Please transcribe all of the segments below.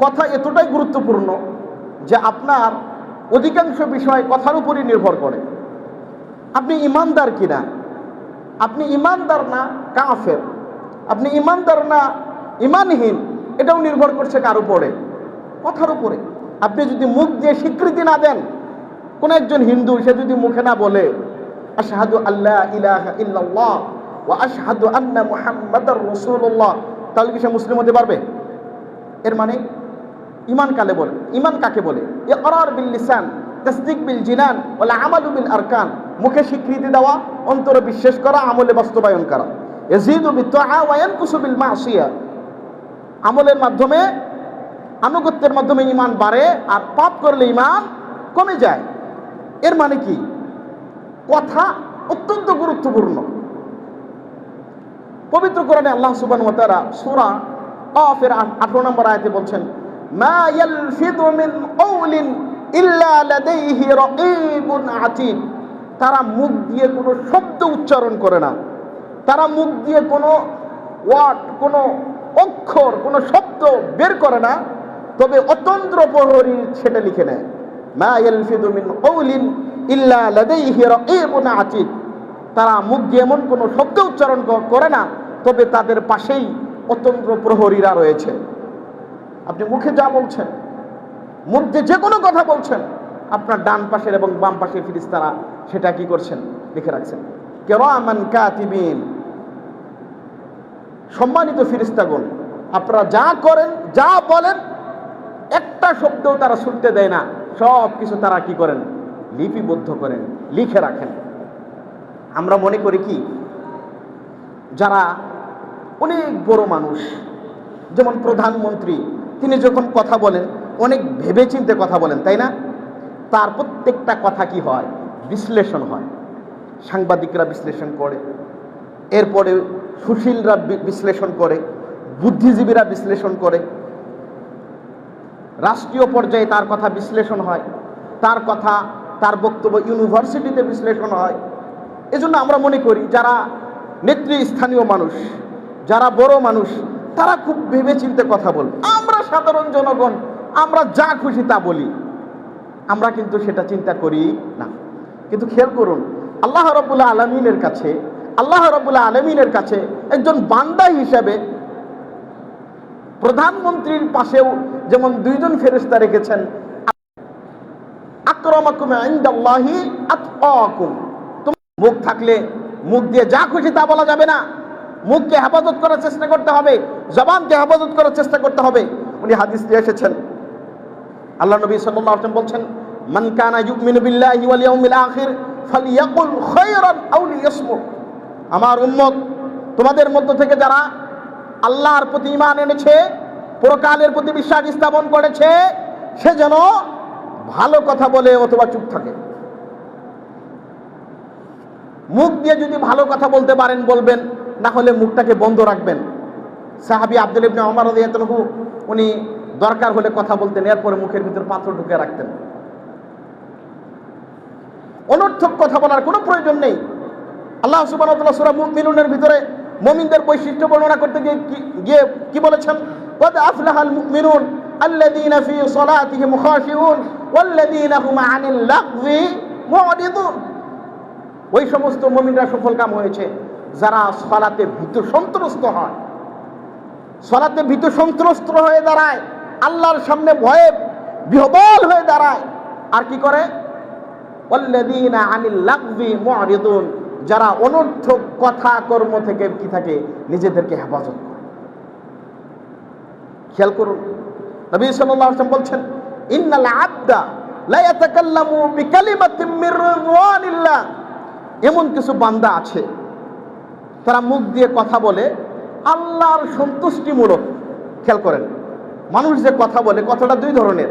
কথা এতটাই গুরুত্বপূর্ণ যে আপনার অধিকাংশ বিষয় কথার উপরই নির্ভর করে। আপনি ইমানদার কিনা, আপনি ইমানদার না কাফের, আপনি ইমানদার না ইমানহীন, এটাও নির্ভর করছে কার উপরে? কথার উপরে। আপনি যদি মুখ দিয়ে স্বীকৃতি না দেন, কোন একজন হিন্দু সে যদি মুখে না বলে আশহাদু আল্লা ইলাহা ইল্লাল্লাহ ওয়া আশহাদু আন্না মুহাম্মাদার রাসূলুল্লাহ, তাহলে কি সে মুসলিম হতে পারবে? এর মানে ঈমান কাকে বলে? ঈমান কাকে বলে? ইকরার বিল লিসান, তাসদীক বিল জিনান ওয়াল আমালু বিল আরকান। মুখে স্বীকৃতি দেওয়া, অন্তরে বিশ্বাস করা, আমলে বাস্তবায়ন করা। ইয়াজিদু বিত্তাআ ওয়া ইয়ানকুসু বিল মাসিয়া। আমলের মাধ্যমে, আনুগত্যের মাধ্যমে ঈমান বাড়ে, আর পাপ করলে ঈমান কমে যায়। এর মানে কি? কথা অত্যন্ত গুরুত্বপূর্ণ। পবিত্র কোরআনে আল্লাহ সুবহানাহু ওয়া তাআলা সূরা কাফের 18 নম্বর আয়াতে বলছেন, মা ইয়ালফিযু মিন কাওলিন ইল্লা লাদাইহি রাকীবুন আতীদ। তারা মুখ দিয়ে কোনো শব্দ উচ্চারণ করে না, তারা মুখ দিয়ে কোনো ওয়ার্ড, কোনো অক্ষর, কোনো শব্দ বের করে না, তবে অতন্দ্র প্রহরী সেটা লিখে নেয়। মা ইয়ালফিযু মিন কাওলিন ইল্লা লাদাইহি রাকীবুন আতীদ। তারা মুখ দিয়ে এমন কোনো শব্দ উচ্চারণ করে না, তবে তাদের পাশেই অতন্দ্র প্রহরীরা রয়েছে। আপনি মুখে যা বলছেন, মুখ দিয়ে যে কোনো কথা বলছেন, আপনার ডান পাশের এবং বাম পাশের ফেরেশতারা সেটা কি করছেন? লিখে রাখছেন। কিরামান কাতিবিন, সম্মানিত ফেরেশতাগণ, আপনারা যা করেন, যা বলেন, একটা শব্দও তারা শুনতে দেয় না, সব কিছু তারা কি করেন? লিপিবদ্ধ করেন, লিখে রাখেন। আমরা মনে করি কি, যারা অনেক বড় মানুষ, যেমন প্রধানমন্ত্রী, তিনি যখন কথা বলেন অনেক ভেবে চিন্তে কথা বলেন, তাই না? তার প্রত্যেকটা কথা কি হয়? বিশ্লেষণ হয়। সাংবাদিকরা বিশ্লেষণ করে, এরপরে সুশীলরা বিশ্লেষণ করে, বুদ্ধিজীবীরা বিশ্লেষণ করে, রাষ্ট্রীয় পর্যায়ে তার কথা বিশ্লেষণ হয়, তার কথা, তার বক্তব্য ইউনিভার্সিটিতে বিশ্লেষণ হয়। এজন্য আমরা মনে করি যারা নেতৃস্থানীয় মানুষ, যারা বড় মানুষ, তারা খুব ভেবে চিন্তে কথা বলবে। আমরা সাধারণ জনগণ, আমরা যা খুশি তা বলি, আমরা কিন্তু সেটা চিন্তা করি না। কিন্তু খেয়াল করুন, আল্লাহ রাব্বুল আলামিনের কাছে একজন বান্দা হিসেবে প্রধানমন্ত্রীর পাশেও যেমন দুইজন ফেরেশতা রেখেছেন, আকরামাকুম ইনদাল্লাহি আতকাকুম। মুখ থাকলে মুখ দিয়ে যা খুশি তা বলা যাবে না, মুখকে হেফাজত করার চেষ্টা করতে হবে, জবানকে হেফাজত করার চেষ্টা করতে হবে। উনি হাদিস দিয়ে এসেছেন, আল্লাহ নবী সাল্লাল্লাহু আলাইহি ওয়াসাল্লাম বলছেন, মান কানা ইউমিনু বিল্লাহি ওয়াল ইয়াউমিল আখির ফালইয়াকুল খায়রান আও লিয়াসমুত। আমার উম্মত, তোমাদের মধ্য থেকে যারা আল্লাহর প্রতি ঈমান এনেছে, পরকালের প্রতি বিশ্বাস স্থাপন করেছে, সে যেন ভালো কথা বলে অথবা চুপ থাকে। মুখ দিয়ে যদি ভালো কথা বলতে পারেন বলবেন, না হলে মুখটাকে বন্ধ রাখবেন। সাহাবী আব্দুল্লাহ ইবনে ওমর রাদিয়াল্লাহু আনহু, উনি দরকার হলে কথা বলতেন, এরপরে মুখের ভিতর পাথর ঢুকে রাখতেন। অনর্থক কথা বলার কোনো প্রয়োজন নেই। আল্লাহ সুবহানাহু ওয়া তাআলা সূরা মুমিনুনের ভিতরে মুমিনদের বৈশিষ্ট্য বর্ণনা করতে গিয়ে কি বলেছেন? ক্বাদ আফলাহাল মুমিনুন আল্লাযীনা ফী সালাতিহিম খাশিউন ওয়াল্লাযীনা হুম আনিল লাগযি মু'রিদুন। ওই সমস্ত মুমিনরা সফলকাম হয়েছে যারা সালাতে ভীত সন্ত্রস্ত হয়, সালাতে ভীত সন্ত্রস্ত হয়ে দাঁড়ায়, আল্লাহর সামনে ভয়ে বিহ্বল হয়ে দাঁড়ায়। আর কি করে? ওয়াল্লাযীনা আনিল লাগযি মু'রিদুন, যারা অনর্থক কথা কর্ম থেকে কি থাকে? নিজেদেরকে হেফাজত করে। খেয়াল করুন, নবী সাল্লাল্লাহু আলাইহি ওয়াসাল্লাম বলছেন, ইন্নাল আবদা লা ইয়াতাকাল্লামু বিকালিমাতিন মির রিদওয়ানিল্লাহ। এমন কিছু বান্দা আছে, তারা মুখ দিয়ে কথা বলে আল্লাহর সন্তুষ্টিমূলক। খেয়াল করেন, মানুষ যে কথা বলে, কথাটা দুই ধরনের।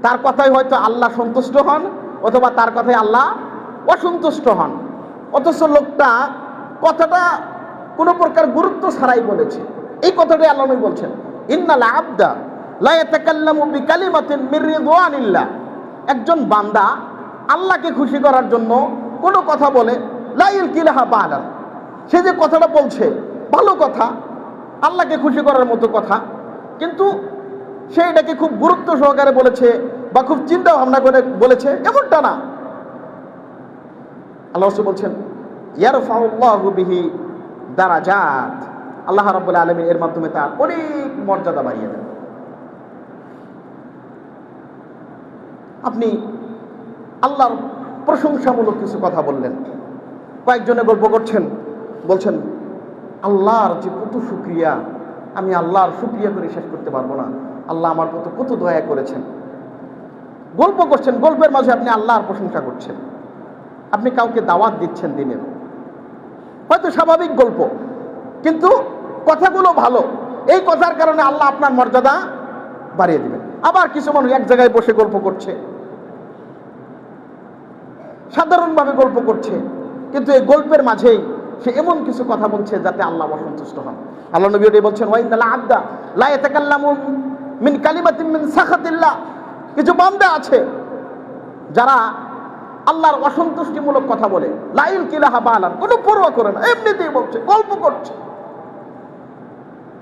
তার কথায় হয়তো আল্লাহ সন্তুষ্ট হন, অথবা তার কথায় আল্লাহ অসন্তুষ্ট হন। অথচ লোকটা কথাটা কোনো প্রকার গুরুত্ব ছাড়াই বলেছে। এই কথাটাই আল্লাহ নবী বলছেন, ইন্নাল আবদা লা ইয়াতাকাল্লামু বিকালিমাতিন মির রিদওয়ানিল্লাহ। একজন বান্দা আল্লাহকে খুশি করার জন্য কোনো কথা বলে, লা ইলকিলাহা বালান, সে যে কথাটা বলছে ভালো কথা, আল্লাহকে খুশি করার মতো কথা, কিন্তু সে এটাকে খুব গুরুত্ব সহকারে বলেছে বা খুব চিন্তা ভাবনা করে বলেছে, এমনটা না। আল্লাহ রাসূল বলছেন ইয়ারফাউল্লাহু বিহি দারাজাত, আল্লাহ রাব্বুল আলামিন এর মাধ্যমে তার অনেক মর্যাদা বাড়িয়ে দেন। আপনি আল্লাহর প্রশংসামূলক কিছু কথা বললেন, কয়েকজনে গল্প করছেন, বলছেন আল্লাহর যে কত শুকরিয়া, আমি আল্লাহর শুকরিয়া করে শেষ করতে পারবো না, আল্লাহ আমার কত কত দয়া করেছেন। গল্প করছেন, গল্পের মাঝে আপনি আল্লাহর প্রশংসা করছেন। আপনি কাউকে দাওয়াত দিচ্ছেন দিনের, হয়তো স্বাভাবিক গল্প, কিন্তু কথাগুলো ভালো, এই কথার কারণে আল্লাহ আপনার মর্যাদা বাড়িয়ে দিবেন। আবার কিছু মানুষ এক জায়গায় বসে গল্প করছে, সাধারণভাবে গল্প করছে, কিন্তু এই গল্পের মাঝেই সে এমন কিছু কথা বলছে যাতে আল্লাহ অসন্তুষ্ট হন। আল্লাহ নবী এটাই বলছেন, ওয়াইনাল আবদা লা ইয়াতাকাল্লামু মিন কালিমাতিন মিন সাখাতিল্লাহ, কিছু বান্দা আছে যারা আল্লাহর অসন্তুষ্টিমূলক কথা বলে, লাইল কিলাহা বালান, কোনো পরোয়া করে না, এমনিতেই বলছে, গল্প করছে,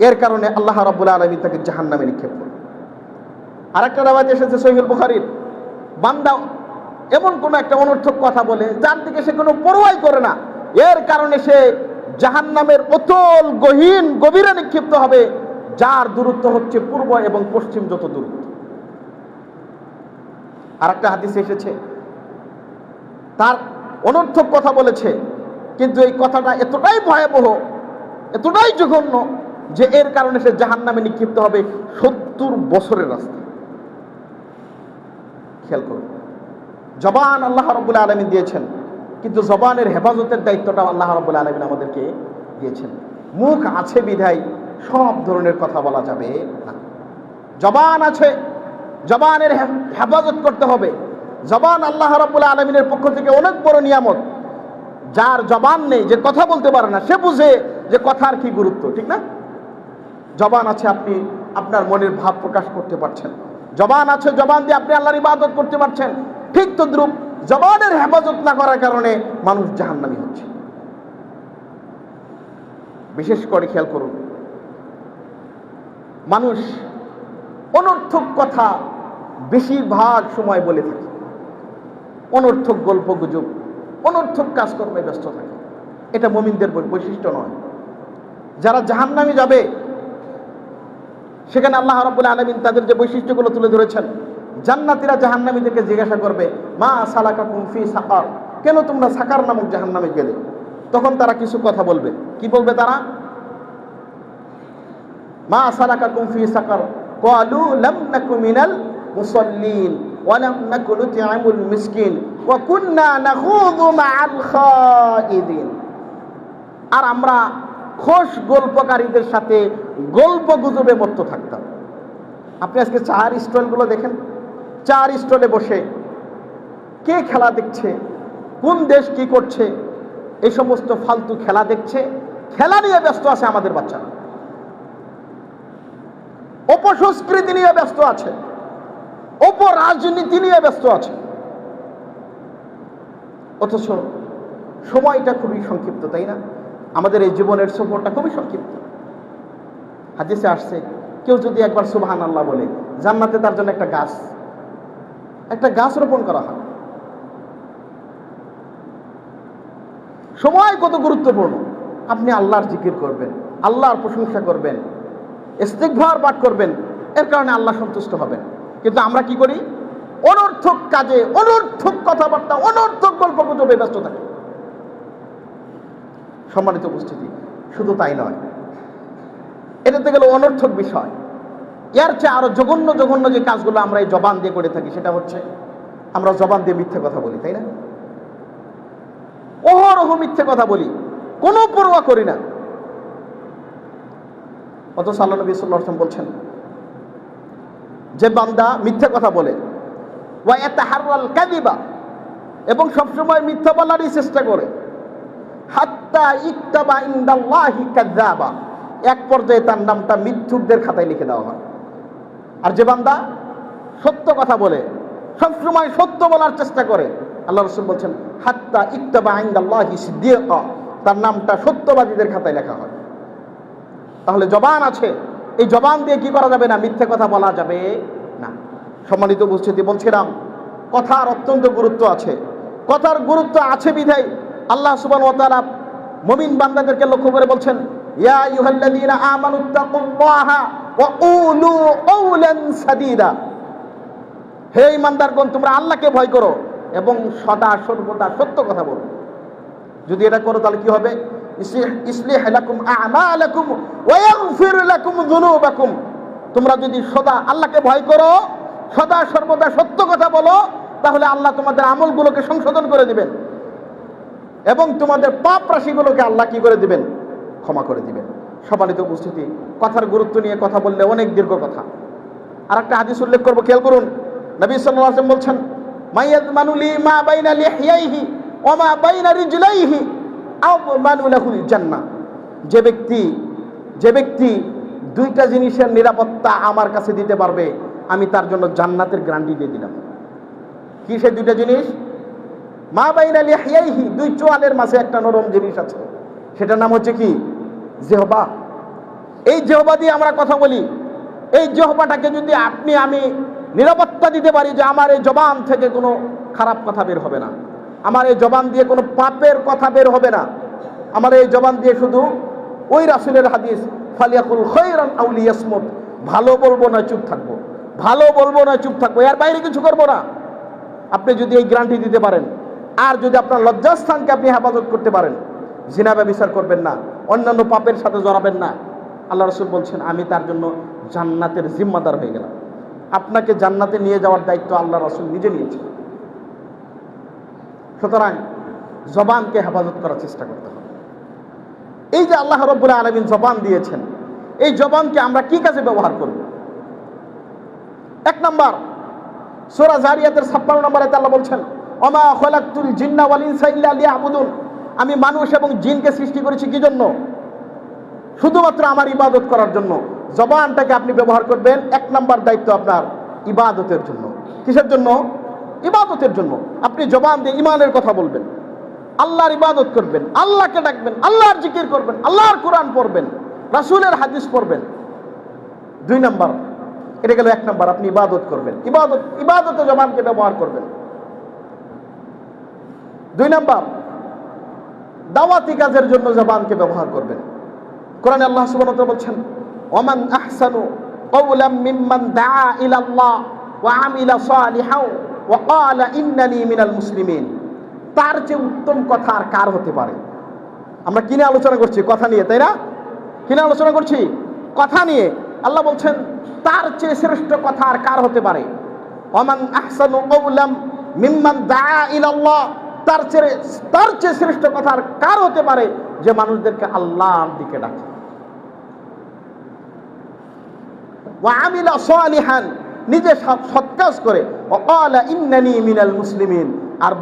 এর কারণে আল্লাহ রাব্বুল আলামিন তাকে জাহান্নামে নিক্ষেপ করে। আরেকটা রাওয়ায়াতে এসেছে সহিহ বুখারীর, বান্দা এমন কোন একটা অনর্থক কথা বলে যার দিকে সে কোনো পরোয়াই করে না, এর কারণে সে জাহান্নামের অতল গহীন গভীরে নিক্ষিপ্ত হবে, যার দূরত্ব হচ্ছে পূর্ব এবং পশ্চিম যত দূরত্ব। আরেকটা হাদিসে এসেছে তার অনর্থক কথা বলেছে, কিন্তু এই কথাটা এতটাই ভয়াবহ, এতটাই জঘন্য যে এর কারণে সে জাহান্নামে নিক্ষিপ্ত হবে 70 বছরের রাস্তা। খেয়াল করুন, জবান আল্লাহ রাব্বুল আলামিন দিয়েছেন, কিন্তু জবানের হেফাজতের দায়িত্বটা আল্লাহ রাব্বুল আলামিন আমাদেরকে দিয়েছেন। মুখ আছে বিধায় সব ধরনের কথা বলা যাবে না। জবান আছে, জবানের হেফাজত করতে হবে। জবান আল্লাহ রাব্বুল আলামিনের পক্ষ থেকে অনেক বড় নিয়ামত। যার জবান নেই, যে কথা বলতে পারে না, সে বুঝে যে কথার কি গুরুত্ব, ঠিক না? জবান আছে, আপনি আপনার মনের ভাব প্রকাশ করতে পারছেন। জবান আছে, জবান দিয়ে আপনি আল্লাহর ইবাদত করতে পারছেন। ঠিক তদ্রূপ জবানের হেফাজত না করার কারণে মানুষ জাহান্নামী হচ্ছে। বিশেষ করে খেয়াল করুন, মানুষ অনর্থক কথা বেশিরভাগ সময় বলে থাকে, অনর্থক গল্প গুজব, অনর্থক কাজকর্মে ব্যস্ত থাকে। এটা মুমিনদের বৈশিষ্ট্য নয়। যারা জাহান্নামে যাবে সেখানে আল্লাহ রাব্বুল আলামিন তাদের যে বৈশিষ্ট্যগুলো তুলে ধরেছেন, জান্নাতীরা জাহান্নামীদেরকে জিজ্ঞাসা করবে, মা সালাকাকুম ফি সাকার, কেন তোমরা সাকার নামক জাহান্নামে গেলে? তখন তারা কিছু কথা বলবে। কি বলবে তারা? মা সালাকাকুম ফি সাকার ক্বালু লাম নাকু মিনাল মুসাল্লিন ওয়া লাম নাকু নুত'ইমুল মিসকিন ওয়া কুননা নাখুযু মা'আল খাইদিন। আর আমরা খোশ গল্পকারীদের সাথে গল্প গুজবে মত্ত থাকতাম। আপনি আজকে চার স্টলগুলো দেখেন, চার স্টলে বসে কে খেলা দেখছে, কোন দেশ কি করছে, এই সমস্ত ফালতু খেলা দেখছে, খেলা নিয়ে ব্যস্ত আছে আমাদের বাচ্চারা, অপসংস্কৃতি নিয়ে ব্যস্ত আছে, অপরাজনীতি নিয়ে ব্যস্ত আছে। অথচ সময়টা খুবই সংক্ষিপ্ত, তাই না? আমাদের এই জীবনের সফরটা খুবই সংক্ষিপ্ত। হাদিসে আসছে, কেউ যদি একবার সুবহানাল্লাহ বলে, জান্নাতে তার জন্য একটা গাছ রোপণ করা হয়। সময় কত গুরুত্বপূর্ণ। আপনি আল্লাহর জিকির করবেন, আল্লাহর প্রশংসা করবেন, ইস্তিগফার পাঠ করবেন, এর কারণে আল্লাহ সন্তুষ্ট হবেন। কিন্তু আমরা কি করি? অনর্থক কাজে, অনর্থক কথাবার্তা, অনর্থক গল্প গুজবে ব্যস্ত থাকি। সম্মানিত উপস্থিতি, শুধু তাই নয়, এটাতে গেল অনর্থক বিষয়। এর চেয়ে আরো জঘন্য জঘন্য যে কাজগুলো আমরা এই জবান দিয়ে করে থাকি, সেটা হচ্ছে আমরা জবান দিয়ে মিথ্যে কথা বলি, তাই না? অহরহ মিথ্যে কথা বলি, কোনো পরোয়া করি না। অথচ আল্লাহ নবী সাল্লাল্লাহু আলাইহি ওয়াসাল্লাম বলছেন, যে বান্দা মিথ্যে কথা বলে, ওয়া ইয়াতাহাররাল কাযিবা, এবং সবসময় মিথ্যা বলারই চেষ্টা করে, হাত্তা ইকতাবা ইনদাল্লাহি কাযাবা, এক পর্যায়ে তার নামটা মিথ্যুকদের খাতায় লিখে দেওয়া হয়। আর যে বান্দা সত্য কথা বলে, সবসময় সত্য বলার চেষ্টা করে, আল্লাহ রাসূল বলছেন, হাত্তা ইকতাবা ইনদাল্লাহি সিদ্দীকা, তার নামটা সত্যবাদীদের খাতায় লেখা হয়। তাহলে জবান আছে, এই জবান দিয়ে কি করা যাবে না? মিথ্যে কথা বলা যাবে না। সম্মানিত উপস্থিতি, বলছিলাম কথার অত্যন্ত গুরুত্ব আছে। কথার গুরুত্ব আছে বিধায় আল্লাহ সুবহানাহু ওয়া তাআলা মুমিন বান্দাদেরকে লক্ষ্য করে বলছেন, ইয়া আইয়ুহাল্লাযীনা আমানুত্তাকুল্লাহা ওয়া কুলু কাওলান সাদীদা। হে ঈমানদারগণ, তোমরা আল্লাহকে ভয় করো এবং সদা সর্বদা সত্য কথা বলো। যদি এটা করো তাহলে কি হবে? ইসলিহ লাকুম আ'মালাকুম ওয়া ইয়াগফির লাকুম যুনুবাকুম। তোমরা যদি সদা আল্লাহকে ভয় করো, সদা সর্বদা সত্য কথা বলো, তাহলে আল্লাহ তোমাদের আমলগুলোকে সংশোধন করে দিবেন এবং তোমাদের পাপ রাশিগুলোকে আল্লাহ কি করে দিবেন? ক্ষমা করে দিবেন। সম্মানিত উপস্থিতি, কথার গুরুত্ব নিয়ে কথা বললে অনেক দীর্ঘ কথা। আর একটা হাদিস উল্লেখ করবো, খেয়াল করুন। নবী সাল্লাল্লাহু আলাইহি ওয়াসাল্লাম বলছেন, মাইয়াযমানু লি মা বাইনা লিহইয়াইহি ওয়া মা বাইনা রিজলাইহি আযমানু লাহুল জান্নাহ। যে ব্যক্তি দুইটা জিনিসের নিরাপত্তা আমার কাছে দিতে পারবে, আমি তার জন্য জান্নাতের গ্যারান্টি দিয়ে দিলাম। কি সেই দুইটা জিনিস? মা বাইনা লিহইয়াইহি, দুই চোয়ালের মাঝে একটা নরম জিনিস আছে, সেটার নাম হচ্ছে কি? জিহবা। এই জিহবা দিয়ে আমরা কথা বলি। এই জিহবাটাকে যদি আমি নিরাপত্তা দিতে পারি যে আমার এই জবান থেকে কোনো খারাপ কথা বের হবে না, আমার এই জবান দিয়ে কোনো পাপের কথা বের হবে না, আমার এই জবান দিয়ে শুধু ওই রাসূলের হাদিস, ফালিয়াকুল খায়রান আও লিয়াসমুত, ভালো বলবো না চুপ থাকবো, ভালো বলবো না চুপ থাকবো, এর বাইরে কিছু করবো না। আপনি যদি এই গ্যারান্টি দিতে পারেন, আর যদি আপনার লজ্জাস্থানকে আপনি হেফাজত করতে পারেন, জিনা ব্যভিচার করবেন না, অন্যান্য পাপের সাথে জড়াবেন না, আল্লাহ রাসূল বলছেন আমি তার জন্য জান্নাতের জিম্মাদার হয়ে গেলাম। আপনাকে জান্নাতে নিয়ে যাওয়ার দায়িত্ব আল্লাহ রাসূল নিজে নিয়েছেন। সুতরাং জবানকে হেফাজত করার চেষ্টা করতে হবে। এই যে আল্লাহ রাব্বুল আলামিন জবান দিয়েছেন, এই জবানকে আমরা কি কাজে ব্যবহার করব? এক নাম্বার, সূরা জারিয়াতের 56 নম্বরে আল্লাহ বলছেন, ওমা খালাকতুল জিন্না ওয়াল ইনসা ইল্লা লিয়াবুদুন। আমি মানুষ এবং জিনকে সৃষ্টি করেছি কি জন্য? শুধুমাত্র আমার ইবাদত করার জন্য। জবানটাকে আপনি ব্যবহার করবেন, এক নাম্বার দায়িত্ব আপনার ইবাদতের জন্য। কিসের জন্য? ইবাদতের জন্য। আপনি জবান দিয়ে ইমানের কথা বলবেন, আল্লাহর ইবাদত করবেন, আল্লাহকে ডাকবেন, আল্লাহর জিকির করবেন, আল্লাহর কোরআন পড়বেন, রাসূলের হাদিস পড়বেন। দুই নাম্বার, এটা গেল এক নাম্বার, আপনি ইবাদত করবেন, ইবাদতে জবানকে ব্যবহার করবেন। দুই নাম্বার, দাওয়াতি কাজের জন্য জবানকে ব্যবহার করবেন। কোরআনে আল্লাহ সুবহানাহু ওয়া তাআলা বলছেন, ওমান আহসানু কাওলাম মিম্মান দাআ ইলাল্লাহ ওয়া আমিলা সালিহাও ওয়া ক্বালা ইন্নানি মিনাল মুসলিমিন। তার যে উত্তম কথা আর কার হতে পারে? আমরা কি নিয়ে আলোচনা করছি? কথা নিয়ে, তাই না? কি নিয়ে আলোচনা করছি? কথা নিয়ে। আল্লাহ বলছেন তার চেয়ে শ্রেষ্ঠ কথা আর কার হতে পারে? ওমান আহসানু কাওলাম মিম্মান দাআ ইলাল্লাহ, তার চেয়ে শ্রেষ্ঠ কথা আর কার হতে পারে যে মানুষদেরকে আল্লাহর দিকে ডাকে। ওয়া আমিলা সালিহান, নিজে সৎ কাজ করে, ওয়া ক্বালা ইন্নানি মিনাল মুসলিমিন, আর